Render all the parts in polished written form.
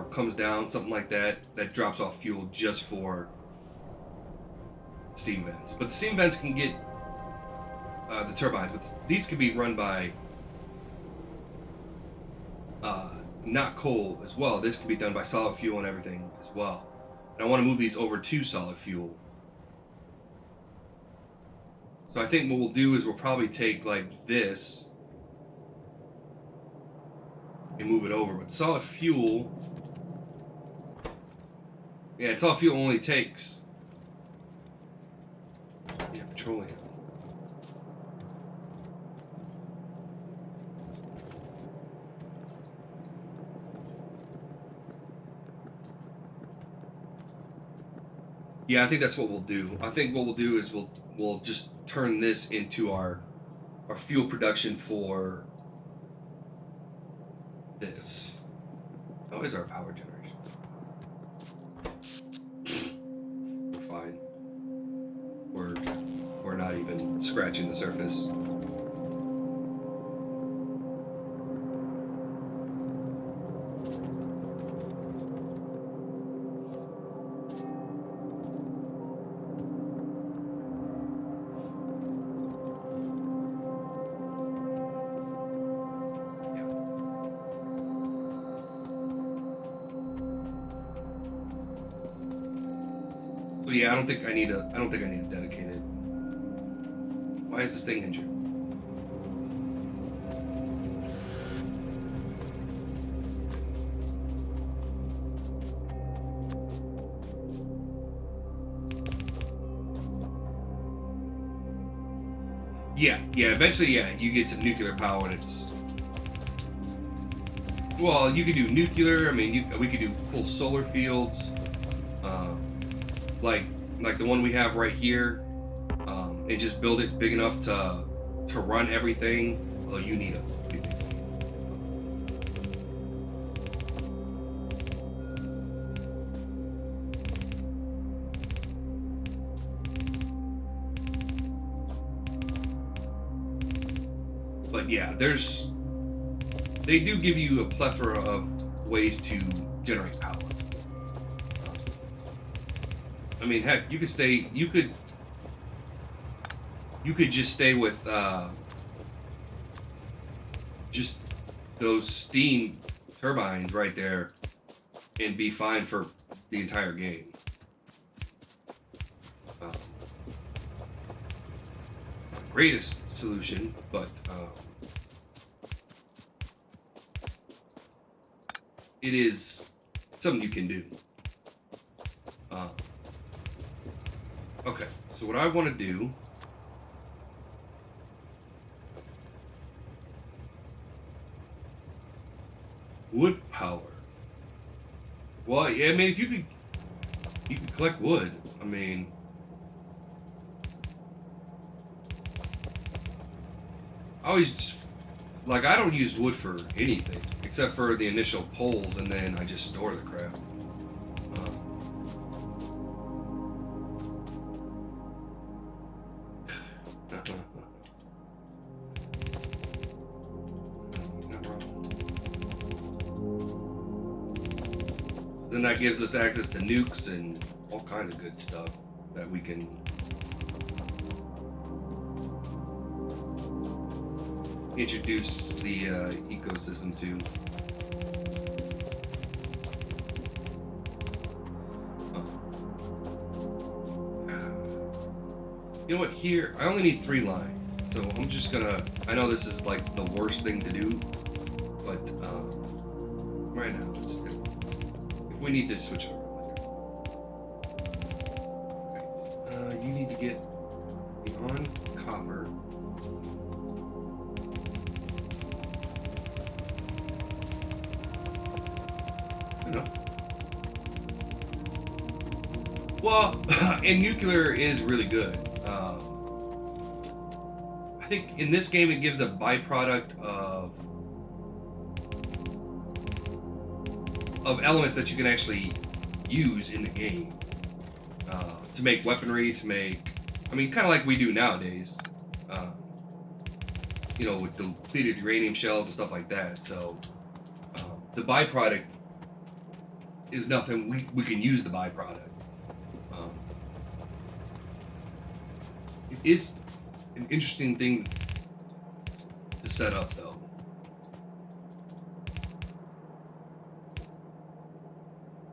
or comes down, something like that, that drops off fuel just for steam vents. But the steam vents can get the turbines, but these can be run by not coal as well. This can be done by solid fuel and everything as well. And I want to move these over to solid fuel. So I think what we'll do is we'll probably take like this and move it over. But solid fuel, yeah, solid fuel only takes, yeah, petroleum. Yeah, I think that's what we'll do. I think what we'll do is we'll just turn this into our fuel production for this. How is our power generation? We're fine. We're not even scratching the surface. So yeah, I don't think I need a dedicated. Why is this thing injured? Yeah, eventually, yeah, you get to nuclear power and it's... Well, you could do nuclear, I mean, we could do full solar fields, like the one we have right here, and just build it big enough to run everything. Although you need a big thing. But yeah, they do give you a plethora of ways to generate power. I mean, heck, you could just stay with just those steam turbines right there and be fine for the entire game. Greatest solution, but it is something you can do. Okay, so what I want to do wood power. Well, yeah, I mean, if you could collect wood. I mean, I always just, like, I don't use wood for anything except for the initial poles, and then I just store the crap. Then that gives us access to nukes and all kinds of good stuff that we can introduce the ecosystem to. You know what, here, I only need 3 lines, so I'm just gonna, I know this is like the worst thing to do, but right now, let's do it. If we need to switch it over later. Right. You need to get beyond copper. Enough. Well, and nuclear is really good. I think in this game it gives a byproduct of elements that you can actually use in the game to make weaponry, to make, I mean, kind of like we do nowadays, you know, with depleted uranium shells and stuff like that. So the byproduct is nothing. We can use the byproduct. It is an interesting thing to set up, though.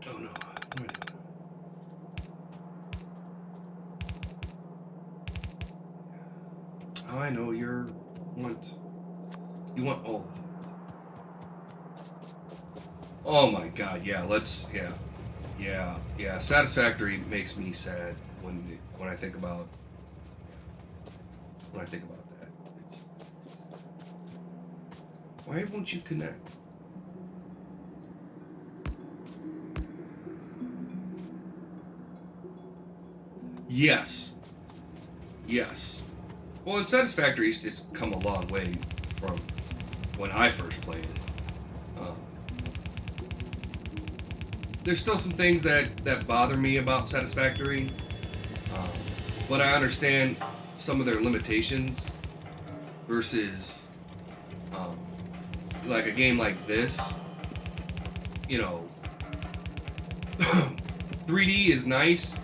Oh no! What am I doing? Oh, I know you want all of things. Oh my God! Yeah, yeah. Satisfactory makes me sad when I think about that. Why won't you connect? Yes. Well, in Satisfactory, it's come a long way from when I first played it. There's still some things that bother me about Satisfactory, but I understand some of their limitations versus like a game like this. 3D is nice,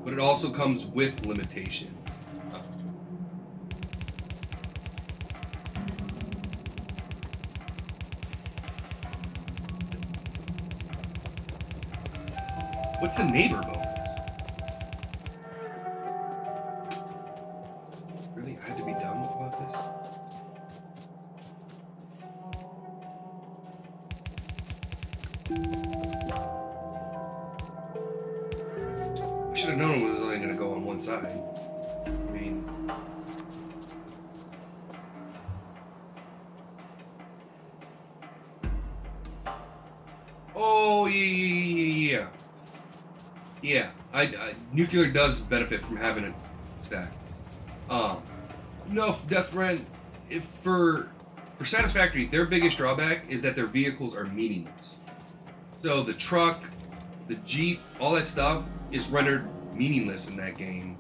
but it also comes with limitations. What's the neighbor bonus? Really, I had to be dumb about this? I should have known it was only going to go on one side. I mean... Oh, yeah. Yeah, nuclear does benefit from having it stacked. Death Rent, for Satisfactory, their biggest drawback is that their vehicles are meaningless. So the truck, the Jeep, all that stuff is rendered meaningless in that game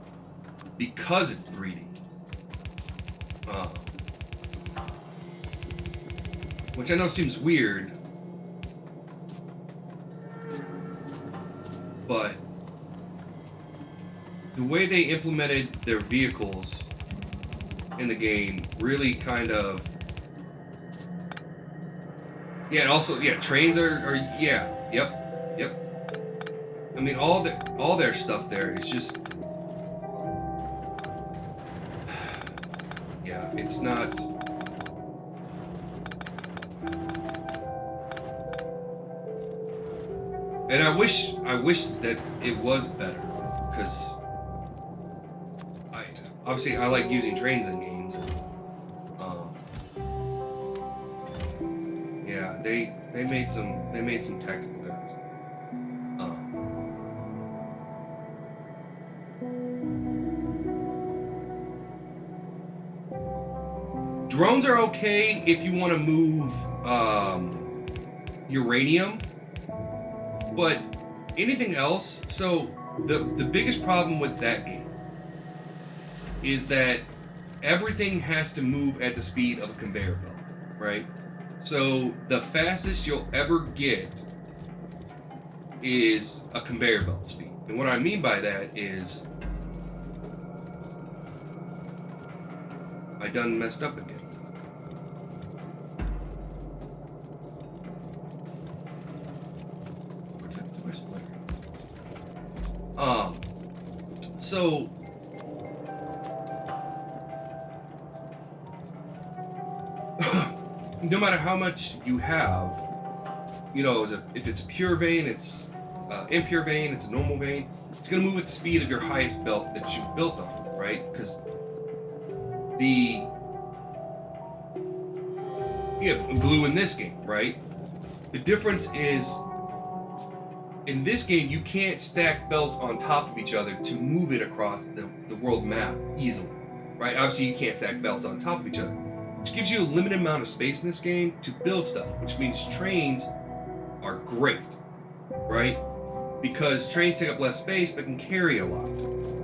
because it's 3D. Which I know seems weird, but the way they implemented their vehicles in the game really kind of... Yeah, and also, trains are yep. I mean, all their stuff there is just... Yeah, it's not... And I wish that it was better, because obviously I like using trains in games. Yeah, they made some technical errors. Drones are okay if you want to move uranium. But anything else, so the biggest problem with that game is that everything has to move at the speed of a conveyor belt, right? So the fastest you'll ever get is a conveyor belt speed. And what I mean by that is I done messed up again. So no matter how much you have, if it's a pure vein, it's impure vein, it's a normal vein, it's going to move at the speed of your highest belt that you built on, right? Because glue in this game, right? The difference is, in this game, you can't stack belts on top of each other to move it across the world map easily, right? Obviously, you can't stack belts on top of each other, which gives you a limited amount of space in this game to build stuff, which means trains are great, right? Because trains take up less space but can carry a lot,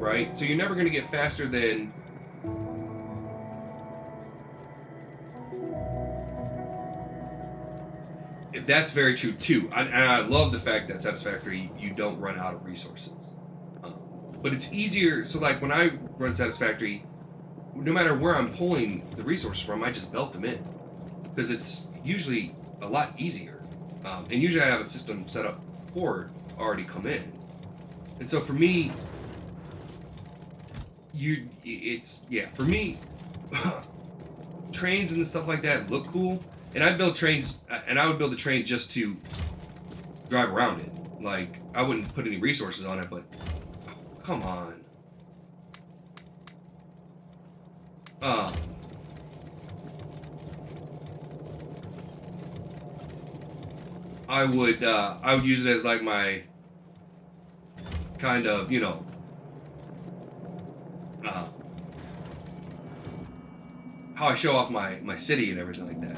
right? So you're never going to get faster than... That's very true too, and I love the fact that Satisfactory you don't run out of resources, um, but it's easier. So like when I run Satisfactory, no matter where I'm pulling the resources from, I just belt them in because it's usually a lot easier, and usually I have a system set up for it already come in, and so for me, for me, trains and stuff like that look cool. And I build trains, and I would build a train just to drive around it. Like, I wouldn't put any resources on it, but oh, come on. I would use it as like my kind of, uh, how I show off my city and everything like that.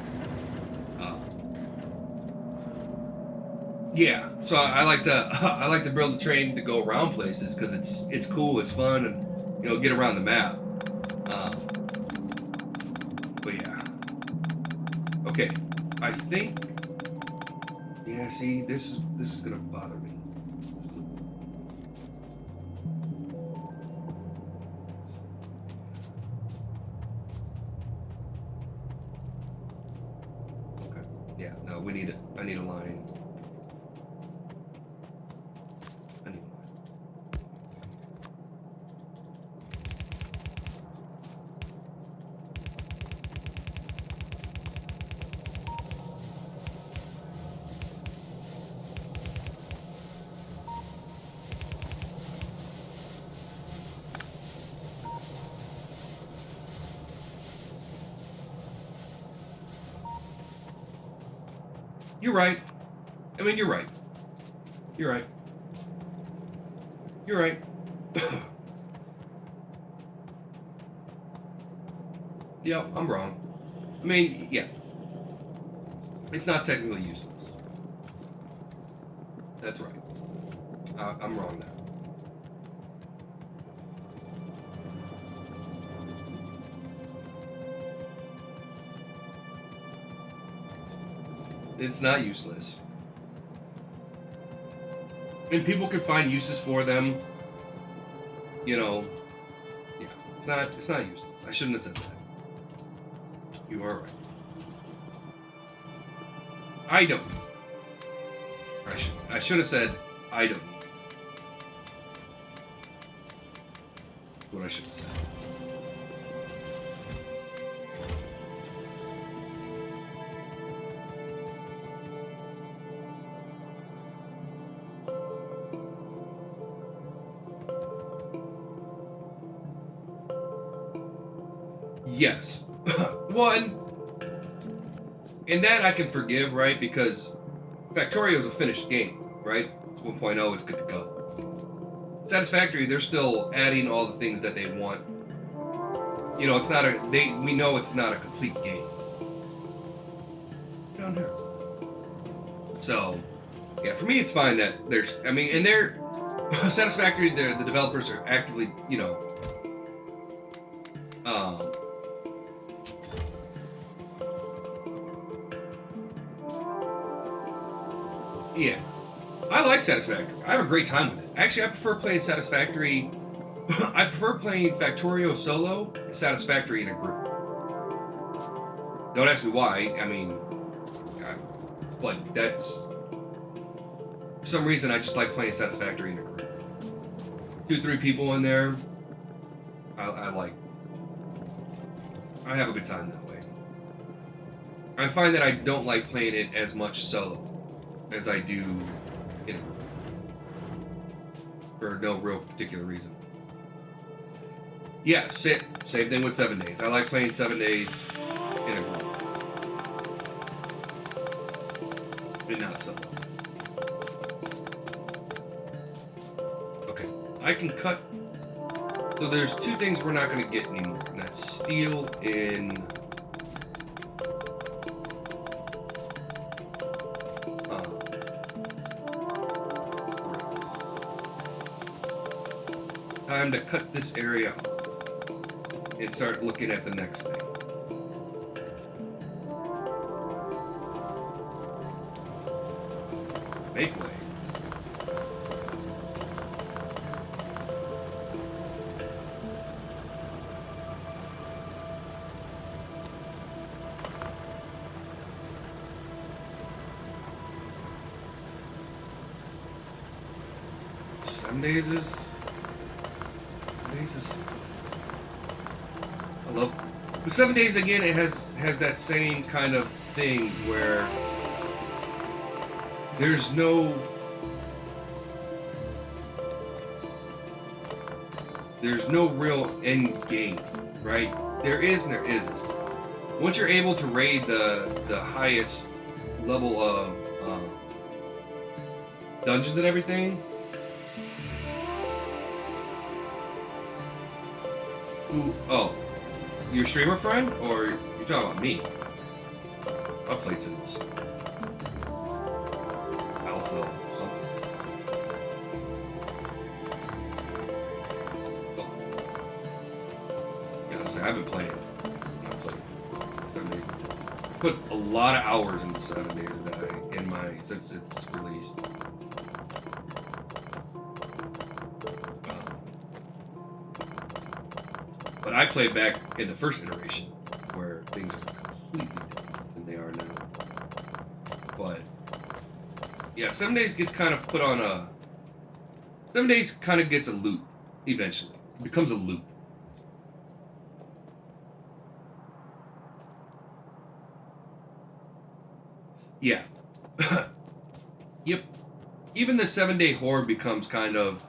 Yeah, so I like to I like to build a train to go around places because it's cool, it's fun, and get around the map. Um, but yeah, okay, I think yeah. See, this is gonna bother me. Okay, yeah. No, I need a line. You're right. I mean, you're right. You're right. You're right. Yeah, I'm wrong. I mean, yeah. It's not technically useless. That's right. I'm wrong now. It's not useless. And people can find uses for them. Yeah. It's not useless. I shouldn't have said that. You are right. I don't. I should have said I don't. What I should have said. Yes. Well, and that I can forgive, right? Because Factorio is a finished game, right? It's 1.0, it's good to go. Satisfactory, they're still adding all the things that they want. It's not we know it's not a complete game. Down here. So, yeah, for me it's fine that and they're Satisfactory, the developers are actively, yeah. I like Satisfactory. I have a great time with it. Actually, I prefer playing Satisfactory. I prefer playing Factorio solo and Satisfactory in a group. Don't ask me why. I mean, but that's for some reason I just like playing Satisfactory in a group. 2-3 people in there. I have a good time that way. I find that I don't like playing it as much solo as I do in a group. For no real particular reason. Yeah, same thing with 7 days. I like playing 7 days in a group. And not solo. Okay, I can cut. So there's 2 things we're not going to get anymore. And that's steel in... Time to cut this area off and start looking at the next thing. Make way. Some days is. I love. The 7 days again. It has that same kind of thing where there's no real end game, right? There is and there isn't. Once you're able to raid the highest level of dungeons and everything. Oh, your streamer friend, or you're talking about me? I've played since Alpha or something. Oh. Yeah, I've been playing. I've played 7 days. Put a lot of hours into 7 days a day since it's released. But I played back in the first iteration, where things are completely different than they are now. But yeah, 7 days gets kind of put on a. 7 days kind of gets a loop eventually. It becomes a loop. Yeah. Yep. Even the 7-day horde becomes kind of,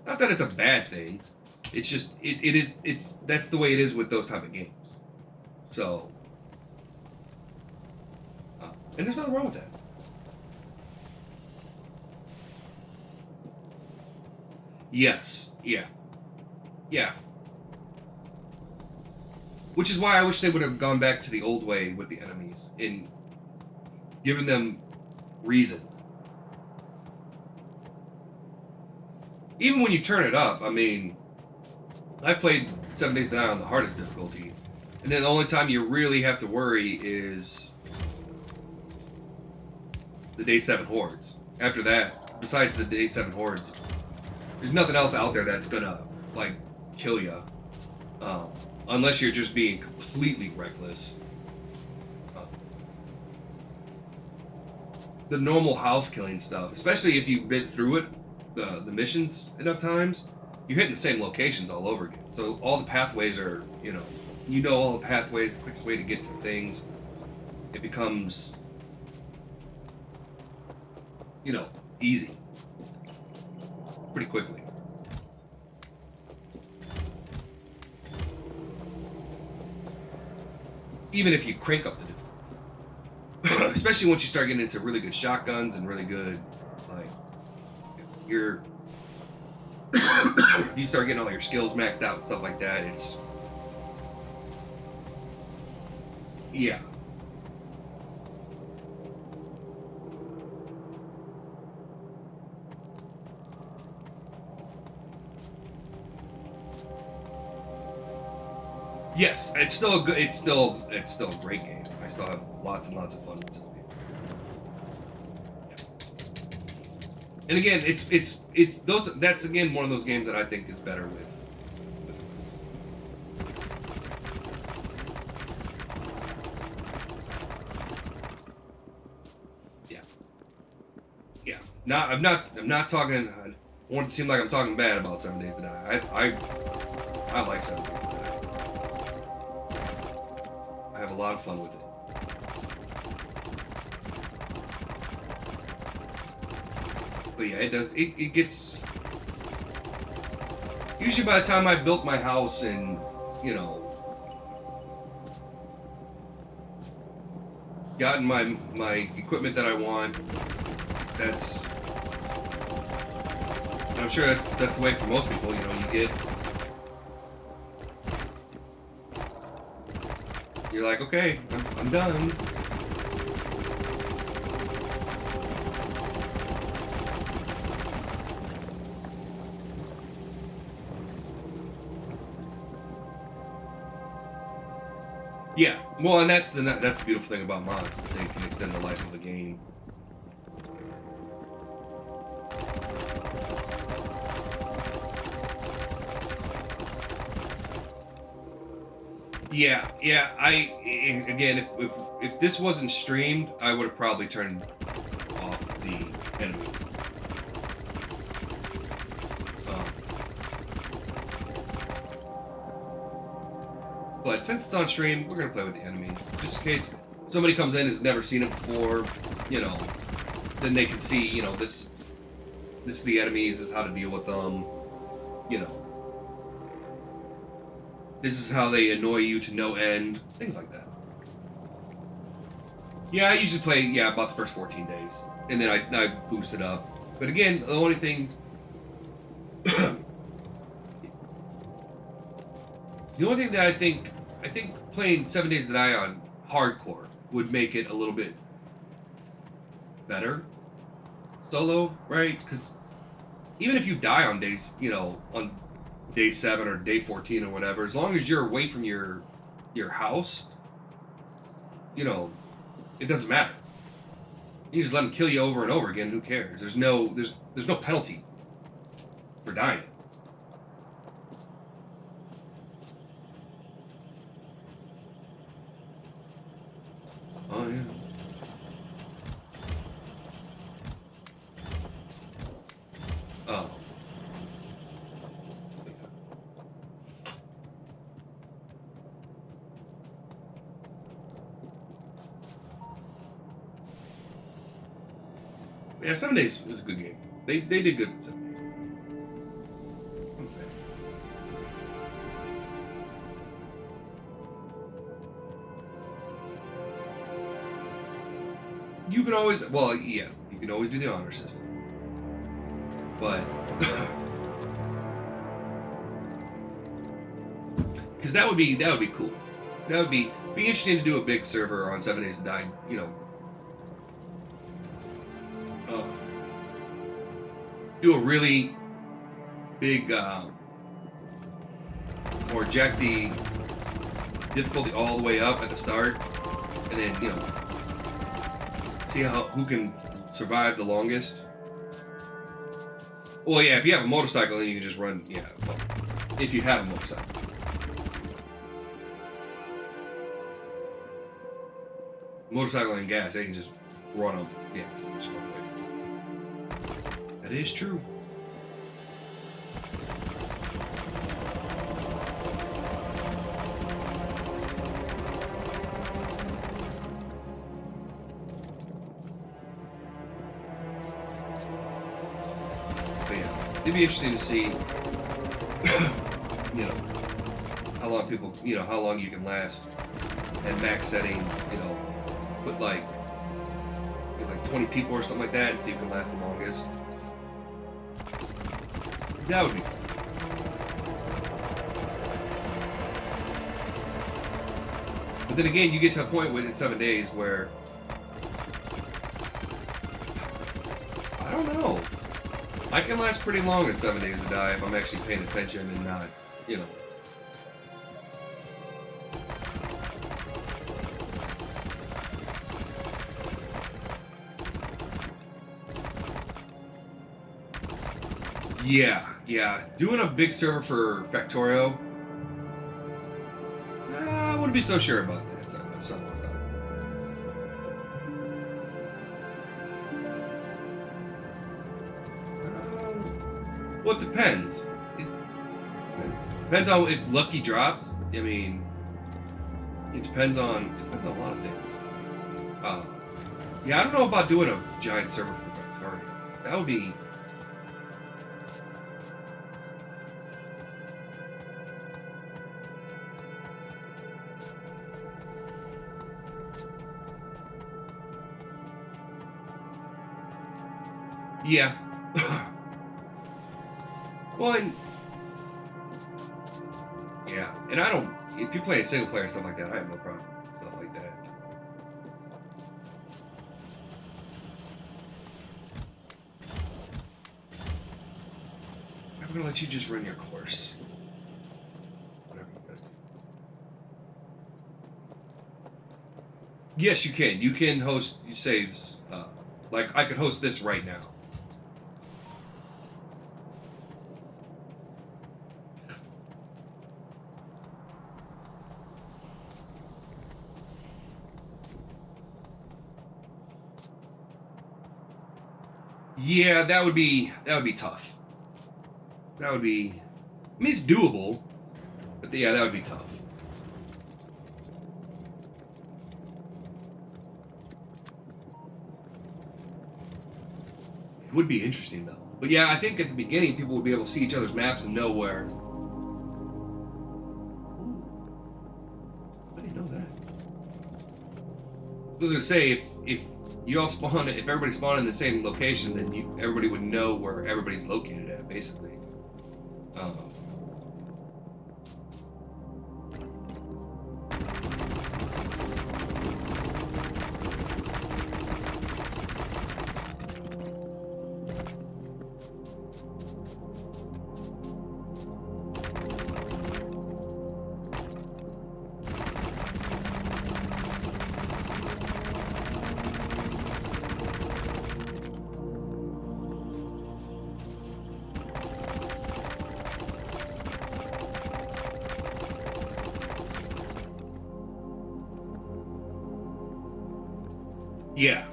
not that it's a bad thing. It's just it's that's the way it is with those type of games. So, and there's nothing wrong with that. Yes. Yeah. Yeah. Which is why I wish they would have gone back to the old way with the enemies and given them reason. Even when you turn it up, I mean, I played 7 Days to Die on the hardest difficulty, and then the only time you really have to worry is the Day 7 hordes. After that, besides the Day 7 hordes, there's nothing else out there that's gonna, kill you. Unless you're just being completely reckless. The normal house killing stuff, especially if you've been through it, the missions enough times, you're hitting the same locations all over again. So all the pathways are, all the pathways, the quickest way to get to things. It becomes, easy. Pretty quickly. Even if you crank up the difficulty. Especially once you start getting into really good shotguns and really good, you start getting all your skills maxed out and stuff like that. It's, yeah. Yes, it's still a good. It's still a great game. I still have lots and lots of fun with some of these. Yeah. And again, it's those. That's again one of those games that I think is better with. Yeah. Yeah. I'm not talking. I want it to seem like I'm talking bad about 7 Days to Die. I like 7 Days to Die. I have a lot of fun with it. But yeah, it does. It gets. Usually by the time I've built my house and, gotten my equipment that I want, that's. I'm sure that's the way for most people. You get. You're like, okay, I'm done. Yeah, well, and that's the beautiful thing about mods. They can extend the life of a game. Yeah, yeah. Again, if this wasn't streamed, I would have probably turned off the enemies. But since it's on stream, we're gonna play with the enemies, just in case somebody comes in and has never seen it before. You know, then they can see. You know, this is the enemies. This is how to deal with them. You know. This is how they annoy you to no end. Things like that. Yeah, I usually play, about the first 14 days. And then I boost it up. But again, the only thing... the only thing that I think playing 7 Days to Die on hardcore would make it a little bit better. Solo, right? Because even if you die on days, on day 7 or day 14 or whatever, as long as you're away from your house, it doesn't matter. You just let them kill you over and over again. Who cares? There's no penalty for dying. Oh yeah. Oh. Yeah, 7 Days is a good game. They did good with 7 Days. You can always, you can always do the honor system. But, because that would be cool. That would be interesting to do a big server on 7 Days to Die, do a really big, or jack the difficulty all the way up at the start, and then, see who can survive the longest. Well, yeah, if you have a motorcycle, then you can just run, if you have a motorcycle. Motorcycle and gas, they can just run them, just run away. That is true. But yeah, it'd be interesting to see, how long people, how long you can last at max settings, put like 20 people or something like that and see who can last the longest. That would be fun. But then again, you get to a point within 7 days where I don't know. I can last pretty long in 7 Days to Die if I'm actually paying attention and not, Yeah. Doing a big server for Factorio, I wouldn't be so sure about that. Something like that. Well, it depends. It depends on if lucky drops. I mean, it depends on a lot of things. I don't know about doing a giant server for Factorio. That would be. Yeah. Well, and I don't. If you play a single player and stuff like that, I have no problem with stuff like that. I'm gonna let you just run your course. Whatever you Yes, you can. You can host saves. Like I could host this right now. Yeah, that would be tough. That would be. I mean, it's doable, but yeah, that would be tough. It would be interesting though. But yeah, I think at the beginning people would be able to see each other's maps and know where. Ooh, I didn't know that. I was gonna say if you all spawn, if everybody spawned in the same location, then everybody would know where everybody's located at, basically. Um,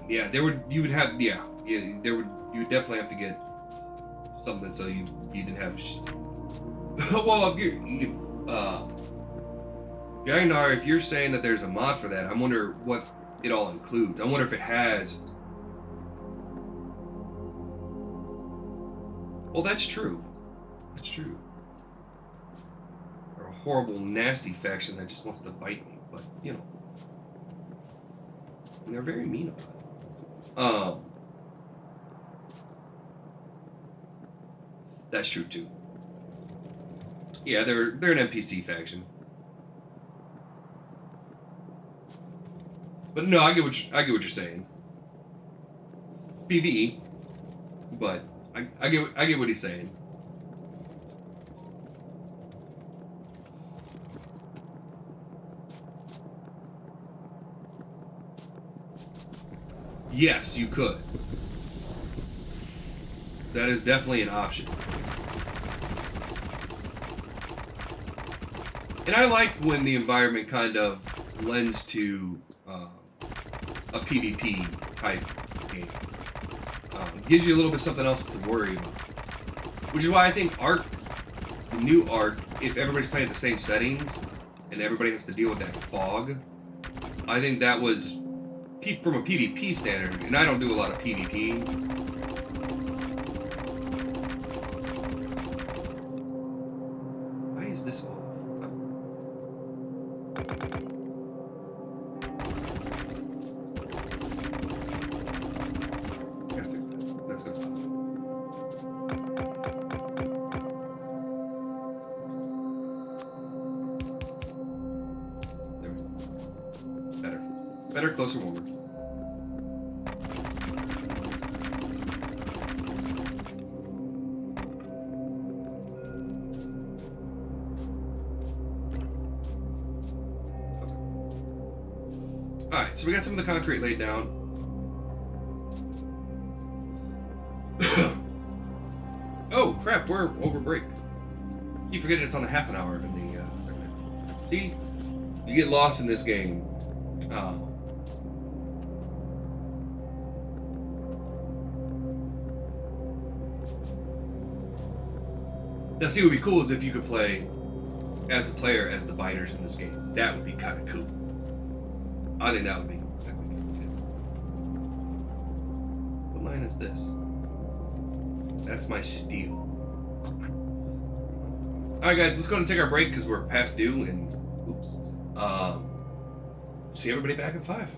yeah, there would you would have there would you would definitely have to get something so you didn't have. Well, Gagnar, if you're saying that there's a mod for that, I wonder what it all includes. I wonder if it has. Well, that's true. That's true. Or a horrible, nasty faction that just wants to bite me, but you know. And they're very mean about it. That's true too. Yeah, they're an NPC faction. But no, I get what you're saying. PvE, but I get what he's saying. Yes, you could. That is definitely an option. And I like when the environment kind of lends to a PvP type game. Gives you a little bit something else to worry about. Which is why I think the new Ark, if everybody's playing the same settings and everybody has to deal with that fog, I think that was from a PvP standard, and I don't do a lot of PvP. Why is this off? Gotta fix that. That's gonna pop. There we go. Better, closer, warmer. Alright, so we got some of the concrete laid down. Oh, crap, we're over break. Keep forgetting it's on the half an hour in the segment. See? You get lost in this game. Now, see, what would be cool is if you could play as the player as the biters in this game. That would be kind of cool. I think that would be good. What line is this? That's my steel. Alright guys, let's go and take our break because we're past due and oops. See everybody back in 5.